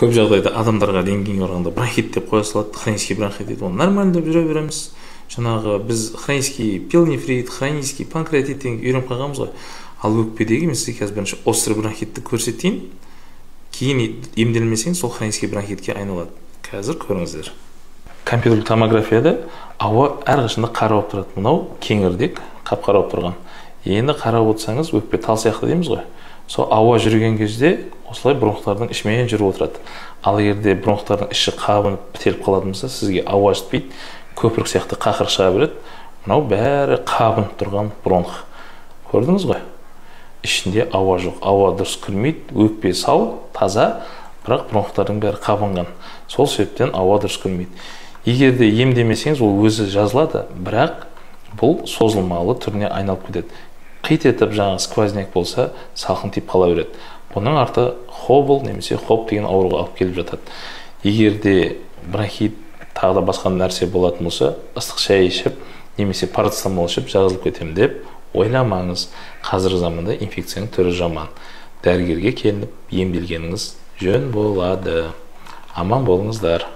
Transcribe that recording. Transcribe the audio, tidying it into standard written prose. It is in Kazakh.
көп жағдайда адамдарға рентгенге барғанда бронхит деп қоя салады, хронический бронхит дейді. Оны нормально деп жүре береміз. Жаңағы біз хронический пилонефрит, хронический панкреатит деген үйреніп қалғанбыз ғой. Ал өкпедегі мен сізге қазір бірінші острый бронхитті көрсетейін, кейін емделмесең сол хронический бронхитке айналады. Қазір көріңіздер. Компьютерлік томографияда ауа әрқашанда қара болып тұрады. Мынау кеңірдек, қап-қара болып тұрған. Енді қарап отырсаңыз, өкпе тал сияқты дейміз ғой. Сол ауа жүрген кезде осылай бронхтардың ішімен жүріп отырады. Ал егерде бронхтардың іші қабынып бітеліп қалатын болса, сізге ауа жетпейді, көпірік сияқты қақырық шыға береді. Мынау бәрі қабынып тұрған бронх. Көрдіңіз ғой? Ішінде ауа жоқ, ауа дұрыс кірмейді, өкпе сау, таза, бірақ бронхтардың бәрі қабынған. Сол себептен ауа дұрыс кірмейді. Егерде емдемесеңіз, ол өзі жазылады, бірақ бұл созылмалы түріне айналып кетеді. Қит етіп жаңағы сквозняк болса, салқын тиіп қала береді. Бұның арты хобл немесе хоп деген ауруға алып келіп жатады. Егерде бронхит тағы да басқа нәрсе болатын болса, ыстық шай ішіп, немесе парацетамол ішіп жазылып кетемін деп ойламаңыз. Қазіргі заманда инфекцияның түрі жаман. Дәрігерге келіп емделгеніңіз жөн болады. Аман болыңыздар.